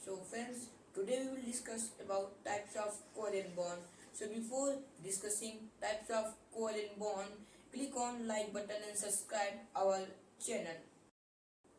So friends, today we will discuss about types of covalent bond. So before discussing types of covalent bond, click on like button and subscribe our channel.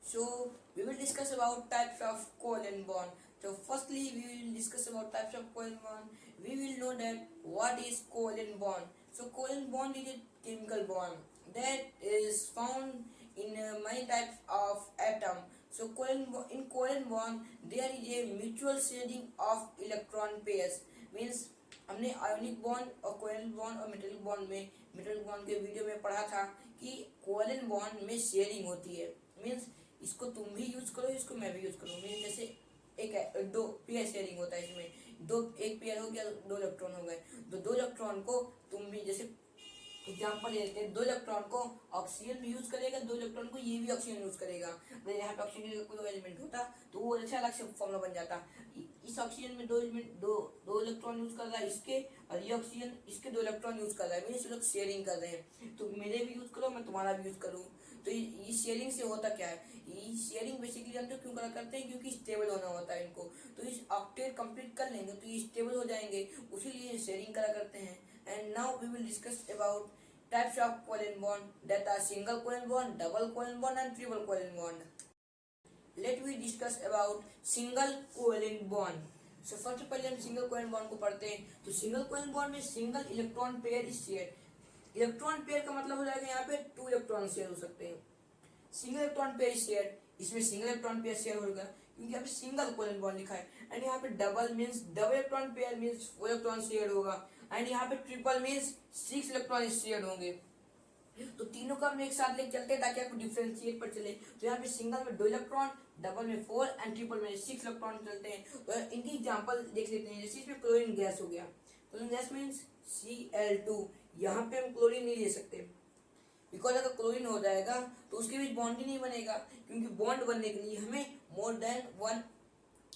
So we will discuss about types of covalent bond. So firstly, we will discuss about types of covalent bond. We will know that what is covalent bond. So covalent bond is a chemical bond that is found in many types of atom. So in covalent bond there is a mutual sharing of electron pairs. Means हमने ionic bond और covalent bond और metallic bond के video में पढ़ा था कि covalent bond में sharing होती है. मीन्स इसको तुम भी यूज करो, इसको मैं भी यूज करूँ. मीन्स जैसे एक दो पेयर शेयरिंग होता है. इसमें एक पेयर हो गया, 2 इलेक्ट्रॉन हो गए. तो 2 इलेक्ट्रॉन को तुम भी जैसे एग्जाम्पल लेते हैं, 2 इलेक्ट्रॉन को ऑक्सीजन भी यूज करेगा, 2 इलेक्ट्रॉन को ये भी ऑक्सीजन यूज करेगा. अगर यहाँ पे ऑक्सीजन का कोई एलिमेंट होता तो वो अच्छा अलग से फॉर्मूला बन जाता. इस ऑक्सीजन में दो इलेक्ट्रॉन यूज कर रहा है इसके, और ये ऑक्सीजन इसके 2 इलेक्ट्रॉन यूज कर रहा है. मीन्स लोग शेयरिंग कर रहे हैं. तो मेरे भी यूज करो, मैं तुम्हारा भी यूज करूँ. तो ये शेयरिंग से होता क्या है? ये शेयरिंग बेसिकली जानते हो क्यों करते हैं? क्योंकि स्टेबल होना होता है इनको. तो इस ऑक्टेट कंप्लीट कर लेंगे तो ये स्टेबल हो जाएंगे, उसीलिए शेयरिंग करा करते हैं. And now we will discuss about types of covalent bond, that are single covalent bond, double covalent bond and triple covalent bond. Let we discuss about single covalent bond. So सबसे पहले हम single covalent bond को पढ़ते हैं. तो single covalent bond में single electron pair is share. Electron pair का मतलब हो जाएगा यहाँ पे 2 इलेक्ट्रॉन शेयर हो सकते हैं. Single electron pair is share, इसमें सिंगल इलेक्ट्रॉन पेयर शेयर होगा क्योंकि यहाँ पे सिंगल कोवेलेंट बॉन्ड लिखा है. एंड यहाँ पे double means double electron pair means 4 electron share होगा. एंड यहाँ पे ट्रिपल मींस 6 इलेक्ट्रॉन शेयर होंगे. तो तीनों का हम एक साथ लेके चलते हैं ताकि आपको डिफरेंशिएट पर चले. तो यहाँ पे सिंगल में 2 इलेक्ट्रॉन, डबल में 4 एंड ट्रिपल में 6 इलेक्ट्रॉन चलते हैं. तो इनकी एग्जांपल देख लेते हैं. जैसे इसमें क्लोरीन गैस हो गया. Chlorine gas means Cl2. यहाँ पे हम क्लोरीन नहीं ले सकते बिकॉज अगर क्लोरीन हो जाएगा तो उसके बीच बॉन्ड ही नहीं बनेगा, क्योंकि बॉन्ड बनने के लिए हमें मोर देन 1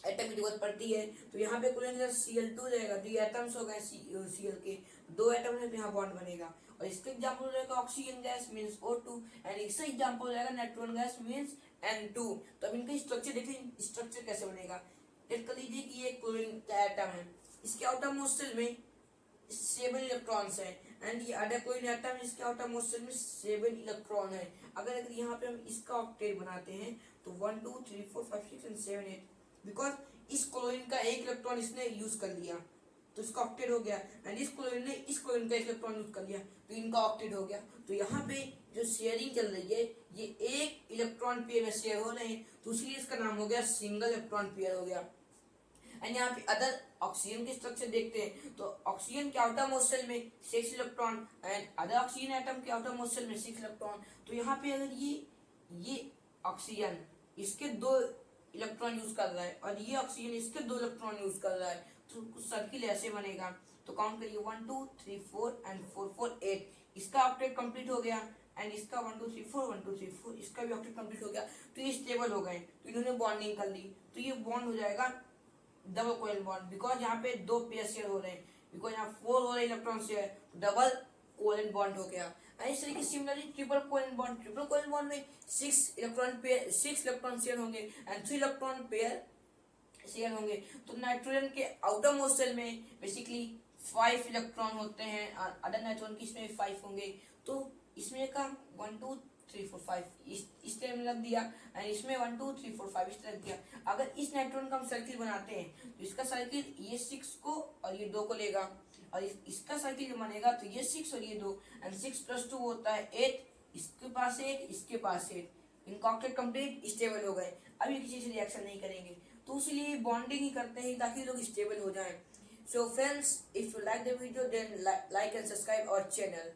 एटम की जरूरत पड़ती है. तो यहाँ पे क्लोरीन गैस Cl2 रहेगा. तो ये एटम्स हो गए Cl के, 2 एटम है तो यहाँ बॉन्ड बनेगा. और इसका एग्जांपल हो जाएगा oxygen gas means O2. And इसका एग्जांपल हो जाएगा नाइट्रोजन गैस मींस N2. तो अब इनका स्ट्रक्चर देखिए, स्ट्रक्चर कैसे बनेगा. लेट कर लीजिए कि ये क्लोरीन का एटम है, इसके आउटर मोस्ट शेल में 7 इलेक्ट्रॉन्स है. एंड ये अदर क्लोरीन एटम, इसके आउटर मोस्ट शेल में 7 इलेक्ट्रॉन है. अगर यहाँ पे हम इसका ऑक्टेट बनाते हैं तो 1 2 3 4 5 6 and 7 8, बिकॉज इस क्लोरीन का 1 इलेक्ट्रॉन इसने यूज कर लिया तो इसका ऑक्टेट हो गया. एंड इस क्लोरीन ने इस क्लोरीन का 1 इलेक्ट्रॉन यूज कर लिया तो इनका ऑक्टेट हो गया. तो यहाँ पे जो शेयरिंग चल रही है ये 1 इलेक्ट्रॉन पेयर में शेयर हो रहे हैं, तो इसलिए इसका नाम हो गया सिंगल इलेक्ट्रॉन पेयर हो गया. एंड यहाँ पे अदर ऑक्सीजन के स्ट्रक्चर देखते हैं. तो ऑक्सीजन के आउटर मोस्ट शेल में 6 electron and other oxygen atom के आउटर मोस्ट शेल में 6 इलेक्ट्रॉन. तो यहाँ पे अगर ये ऑक्सीजन इसके 2 इलेक्ट्रॉन यूज कर रहा है और ये ऑक्सीजन इसके 2 इलेक्ट्रॉन यूज कर रहा है, तो सर्किल ऐसे बनेगा. तो काउंट करिए 1 2 3 4 एंड 4 4 8. इसका ऑक्टेट कंप्लीट हो गया. एंड इसका 1 2 3 4 1 2 3 4 इसका भी ऑक्टेट कंप्लीट हो गया. तो ये स्टेबल हो गए. तो इन्होंने बॉन्डिंग कर ली. तो ये बॉन्ड हो जाएगा डबल कोवेलेंट बॉन्ड, बिकॉज यहाँ पे 2 पेयर शेयर हो रहे हैं. बिकॉज यहाँ 4 हो रहे electron share, double covalent bond हो गया. इस तरीके से सिमिलरली ट्रिपल कोवेलेंट बॉन्ड में 6 इलेक्ट्रॉन शेयर होंगे एंड 3 इलेक्ट्रॉन पेयर शेयर होंगे. तो नाइट्रोजन के आउटर मोस्ट शेल में बेसिकली 5 इलेक्ट्रॉन होते हैं, अदर नाइट्रोजन की इसमें 5 होंगे. तो इसमें का 1 2 3 4 5 इस तरह में लग दिया. एंड इसमें 1 2 3 4 5 इस तरह लग दिया. अगर इस नाइट्रोजन का हम सर्किल बनाते हैं तो इसका सर्किल ये 6 को और ये 2 को लेगा, और इसका सर्किल बनेगा तो ये 6 और ये 2 एंड 6 + 2 होता है 8. इसके पास 8, इसके पास 8. इनका ऑक्टेट कंप्लीट स्टेबल हो गए. अब ये किसी से रिएक्शन नहीं करेंगे, तो इसलिए बॉन्डिंग ही करते हैं ताकि लोग स्टेबल हो जाएं. So friends, if you like the video then like and subscribe our channel.